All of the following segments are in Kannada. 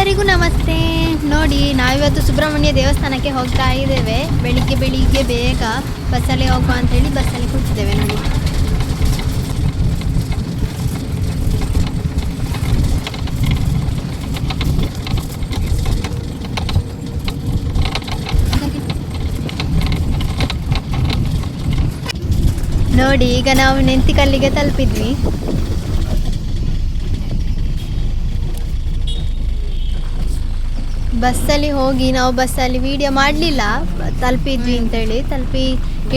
ಎಲ್ಲರಿಗೂ ನಮಸ್ತೆ. ನೋಡಿ, ನಾವಿವತ್ತು ಸುಬ್ರಹ್ಮಣ್ಯ ದೇವಸ್ಥಾನಕ್ಕೆ ಹೋಗ್ತಾ ಇದ್ದೇವೆ. ಬೆಳಿಗ್ಗೆ ಬೇಗ ಬಸ್ಸಲ್ಲಿ ಹೋಗುವ ಅಂತೇಳಿ ಬಸ್ಸಲ್ಲಿ ಕೂತಿದ್ದೇವೆ. ನೋಡಿ ಈಗ ನಾವು ನೆಂತಿಕಲ್ಲಿಗೆ ತಲುಪಿದ್ವಿ. ಬಸ್ಸಲ್ಲಿ ಹೋಗಿ ನಾವು ಬಸ್ಸಲ್ಲಿ ವಿಡಿಯೋ ಮಾಡಲಿಲ್ಲ, ತಲುಪಿದ್ವಿ ಅಂತೇಳಿ. ತಲುಪಿ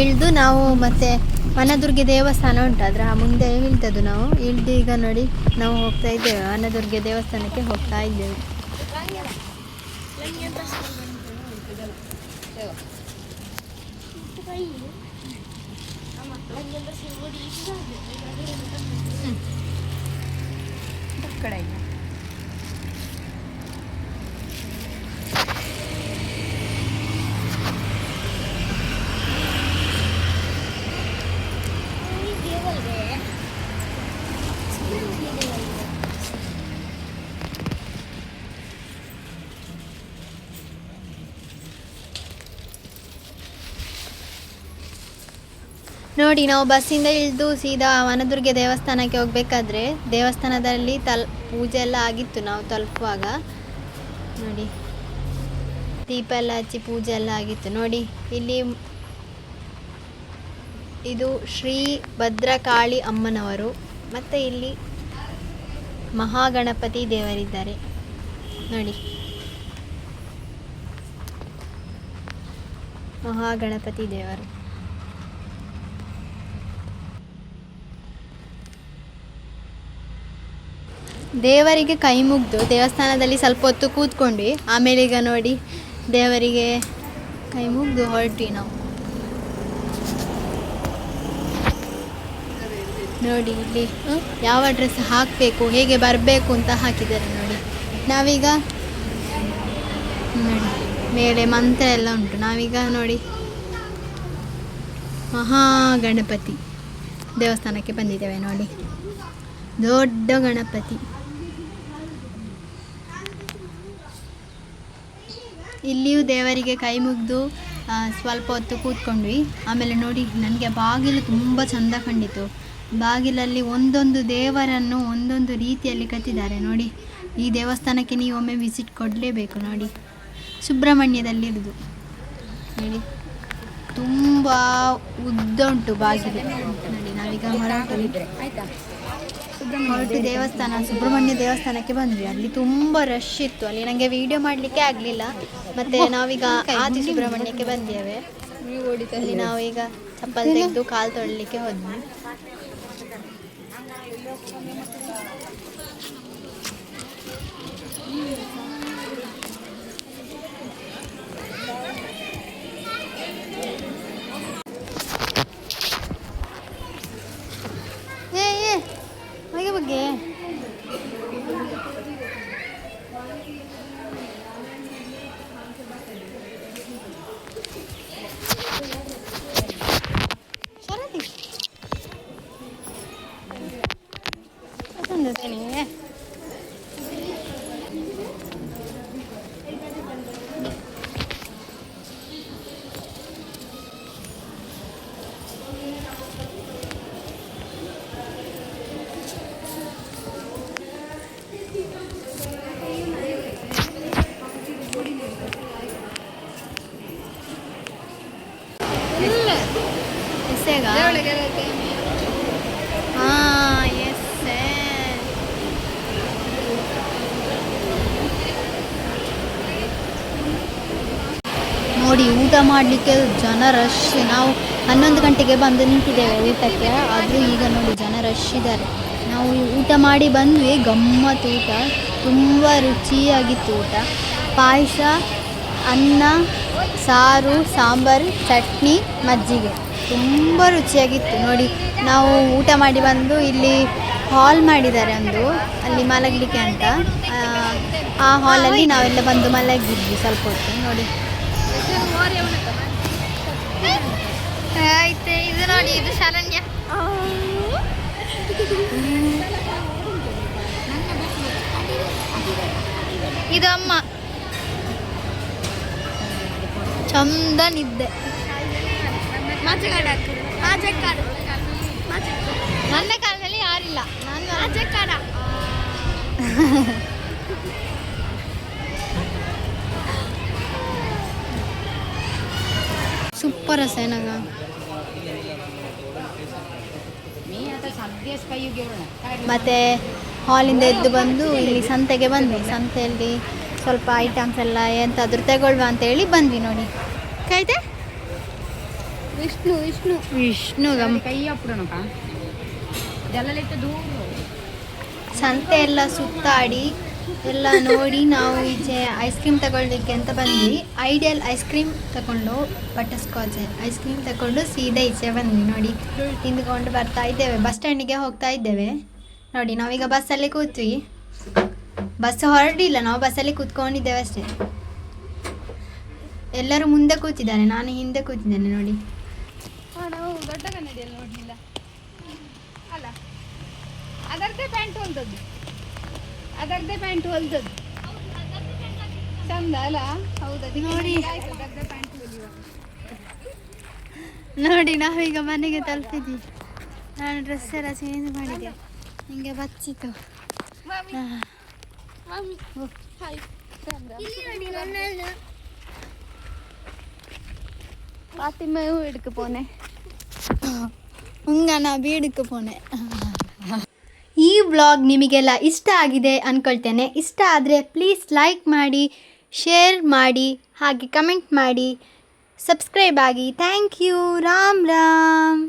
ಇಳಿದು ನಾವು ಮತ್ತೆ ವನದುರ್ಗೆ ದೇವಸ್ಥಾನ ಉಂಟು, ಅದರ ಮುಂದೆ ಇಳ್ದದ್ದು. ನಾವು ಇಳಿದು ಈಗ ನೋಡಿ ನಾವು ಹೋಗ್ತಾ ಇದ್ದೇವೆ, ವನದುರ್ಗೆ ದೇವಸ್ಥಾನಕ್ಕೆ ಹೋಗ್ತಾ ಇದ್ದೇವೆ. ನೋಡಿ, ನಾವು ಬಸ್ಸಿಂದ ಇಳಿದು ಸೀದಾ ವನದುರ್ಗೆ ದೇವಸ್ಥಾನಕ್ಕೆ ಹೋಗ್ಬೇಕಾದ್ರೆ ದೇವಸ್ಥಾನದಲ್ಲಿ ಪೂಜೆ ಎಲ್ಲ ಆಗಿತ್ತು. ನಾವು ತಲುಪುವಾಗ ನೋಡಿ ದೀಪ ಎಲ್ಲ ಹಚ್ಚಿ ಪೂಜೆ ಎಲ್ಲ ಆಗಿತ್ತು. ನೋಡಿ ಇಲ್ಲಿ ಇದು ಶ್ರೀ ಭದ್ರಕಾಳಿ ಅಮ್ಮನವರು, ಮತ್ತು ಇಲ್ಲಿ ಮಹಾಗಣಪತಿ ದೇವರಿದ್ದಾರೆ. ನೋಡಿ, ಮಹಾಗಣಪತಿ ದೇವರು. ದೇವರಿಗೆ ಕೈ ಮುಗಿದು ದೇವಸ್ಥಾನದಲ್ಲಿ ಸ್ವಲ್ಪ ಹೊತ್ತು ಕೂತ್ಕೊಂಡ್ವಿ. ಆಮೇಲೆ ಈಗ ನೋಡಿ ದೇವರಿಗೆ ಕೈ ಮುಗಿದು ಹೊರಟ್ವಿ ನಾವು. ನೋಡಿ ಇಲ್ಲಿ ಯಾವ ಡ್ರೆಸ್ ಹಾಕಬೇಕು, ಹೇಗೆ ಬರಬೇಕು ಅಂತ ಹಾಕಿದ್ದಾರೆ. ನೋಡಿ ನಾವೀಗ ನೋಡಿ ಮೇಲೆ ಮಂತ್ರ ಎಲ್ಲ ಉಂಟು. ನಾವೀಗ ನೋಡಿ ಮಹಾಗಣಪತಿ ದೇವಸ್ಥಾನಕ್ಕೆ ಬಂದಿದ್ದೇವೆ. ನೋಡಿ ದೊಡ್ಡ ಗಣಪತಿ. ಇಲ್ಲಿಯೂ ದೇವರಿಗೆ ಕೈ ಮುಗಿದು ಸ್ವಲ್ಪ ಹೊತ್ತು ಕೂತ್ಕೊಂಡ್ವಿ. ಆಮೇಲೆ ನೋಡಿ ನನಗೆ ಬಾಗಿಲು ತುಂಬ ಚೆಂದ ಕಂಡಿತು. ಬಾಗಿಲಲ್ಲಿ ಒಂದೊಂದು ದೇವರನ್ನು ಒಂದೊಂದು ರೀತಿಯಲ್ಲಿ ಕಟ್ಟಿದ್ದಾರೆ. ನೋಡಿ, ಈ ದೇವಸ್ಥಾನಕ್ಕೆ ನೀವು ಒಮ್ಮೆ ವಿಸಿಟ್ ಕೊಡಲೇಬೇಕು. ನೋಡಿ, ಸುಬ್ರಹ್ಮಣ್ಯದಲ್ಲಿರೋದು. ನೋಡಿ ತುಂಬ ಉದ್ದ ಉಂಟು ಬಾಗಿಲು. ನೋಡಿ ನಾವೀಗ ಹೊರಟು ಸುಬ್ರಹ್ಮಣ್ಯ ದೇವಸ್ಥಾನಕ್ಕೆ ಬಂದ್ವಿ. ಅಲ್ಲಿ ತುಂಬ ರಶ್ ಇತ್ತು. ಅಲ್ಲಿ ನನಗೆ ವಿಡಿಯೋ ಮಾಡಲಿಕ್ಕೆ ಆಗಲಿಲ್ಲ. ಮತ್ತು ನಾವೀಗ ಆದಿ ಸುಬ್ರಹ್ಮಣ್ಯಕ್ಕೆ ಬಂದೇವೆ. ಅಲ್ಲಿ ನಾವೀಗ ಚಪ್ಪಲ್ ತೆಗೆದು ಕಾಲು ತೊಳಲಿಕ್ಕೆ ಹೋದ್ವಿ. ಬಗ್ಗೆ ನೋಡಿ ಊಟ ಮಾಡಲಿಕ್ಕೆ ಜನ ರಶ್. ನಾವು 11 ಗಂಟೆಗೆ ಬಂದು ನಿಂತಿದ್ದೇವೆ ಊಟಕ್ಕೆ, ಆದರೂ ಈಗ ನೋಡಿ ಜನ ರಶ್ ಇದ್ದಾರೆ. ನಾವು ಊಟ ಮಾಡಿ ಬಂದ್ವಿ. ಗಮ್ಮತ್ತು ಊಟ, ತುಂಬ ರುಚಿಯಾಗಿತ್ತು ಊಟ. ಪಾಯಸ, ಅನ್ನ, ಸಾರು, ಸಾಂಬಾರು, ಚಟ್ನಿ, ಮಜ್ಜಿಗೆ ತುಂಬ ರುಚಿಯಾಗಿತ್ತು. ನೋಡಿ ನಾವು ಊಟ ಮಾಡಿ ಬಂದು ಇಲ್ಲಿ ಹಾಲ್ ಮಾಡಿದ್ದಾರೆ ಒಂದು, ಅಲ್ಲಿ ಮಲಗಲಿಕ್ಕೆ ಅಂತ. ಆ ಹಾಲಲ್ಲಿ ನಾವೆಲ್ಲ ಬಂದು ಮಲಗಿದ್ವಿ ಸ್ವಲ್ಪ ಹೊತ್ತು. ನೋಡಿ ಆಯ್ತು, ಇದು ನೋಡಿ ಇದು ಶರಣ್ಯ. ಇದು ಅಮ್ಮ ಚಂದ ನಿದ್ದೆ. ನನ್ನ ಕಾಲದಲ್ಲಿ ಯಾರಿಲ್ಲ, ನಾನು ಸೂಪರ್ ಅಸೇನಾಗ ಮತ್ತೆ ಹಾಲಿಂದ ಎದ್ದು ಬಂದು ಇಲ್ಲಿ ಸಂತೆಗೆ ಬಂದ್ವಿ. ಸಂತೆಯಲ್ಲಿ ಸ್ವಲ್ಪ ಐಟಮ್ಸ್ ಎಲ್ಲ ಎಂತಾದ್ರೂ ತಗೊಳ್ವಾ ಅಂತೇಳಿ ಬಂದ್ವಿ. ನೋಡಿ ಕಾಯ್ತೆ ವಿಷ್ಣು ವಿಷ್ಣು ವಿಷ್ಣು ಸಂತೆ ಎಲ್ಲ ಸುತ್ತಾಡಿ ಎಲ್ಲ ನೋಡಿ ನಾವು ಈಚೆ ಐಸ್ ಕ್ರೀಮ್ ತಗೊಳ್ಳಿಕ್ಕೆ ಅಂತ ಬಂದ್ವಿ. ಐಡಿಯಲ್ ಐಸ್ ಕ್ರೀಮ್ ತಗೊಂಡು ಬಟರ್ ಸ್ಕಾಚ್ ಐಸ್ ಕ್ರೀಮ್ ತಗೊಂಡು ಸೀದಾ ಈಚೆ ಬಂದ್ವಿ. ನೋಡಿ ತಿಂದುಕೊಂಡು ಬರ್ತಾ ಇದ್ದೇವೆ, ಬಸ್ ಸ್ಟ್ಯಾಂಡಿಗೆ ಹೋಗ್ತಾ ಇದ್ದೇವೆ. ನೋಡಿ ನಾವೀಗ ಬಸ್ಸಲ್ಲಿ ಕೂತ್ವಿ, ಬಸ್ ಹೊರಡಿಲ್ಲ, ನಾವು ಬಸ್ಸಲ್ಲಿ ಕೂತ್ಕೊಂಡಿದ್ದೇವೆ ಅಷ್ಟೇ. ಎಲ್ಲರೂ ಮುಂದೆ ಕೂತಿದ್ದಾರೆ, ನಾನು ಹಿಂದೆ ಕೂತಿದ್ದೇನೆ. ನೋಡಿ ದೊಡ್ಡ ಕನ್ನಡಿಯಲ್ಲಿ ನೋಡಲಿಲ್ಲ ಅಲ್ಲ, ಅದರದ್ದೇ ಪ್ಯಾಂಟ್ ಹೊಲ್ದದ್ದು, ಅದರದ್ದೇ ಪ್ಯಾಂಟ್ ಹೊಲ್ದದ್ದು ಚಂದ ಅಲ್ಲ. ಹೌದು ನೋಡಿ ನೋಡಿ ನಾವೀಗ ಮನೆಗೆ ತಲುಪಿದ್ವಿ. ನಾನು ಡ್ರೆಸ್ ಎಲ್ಲ ಚೇಂಜ್ ಮಾಡಿದೆ, ಹಿಂಗೆ ಬಚ್ಚಿತ್ತು. ಫಾತಿಮಾ வீடுக்கு போனேன். ನಾ ಬೀಡಕ್ಕೆ ಪೋನೆ. ಈ ವ್ಲಾಗ್ ನಿಮಗೆಲ್ಲ ಇಷ್ಟ ಆಗಿದೆ ಅಂದ್ಕೊಳ್ತೇನೆ. ಇಷ್ಟ ಆದರೆ ಪ್ಲೀಸ್ ಲೈಕ್ ಮಾಡಿ, ಶೇರ್ ಮಾಡಿ, ಹಾಗೆ ಕಮೆಂಟ್ ಮಾಡಿ, ಸಬ್ಸ್ಕ್ರೈಬ್ ಆಗಿ. Thank you. ರಾಮ್ ರಾಮ್.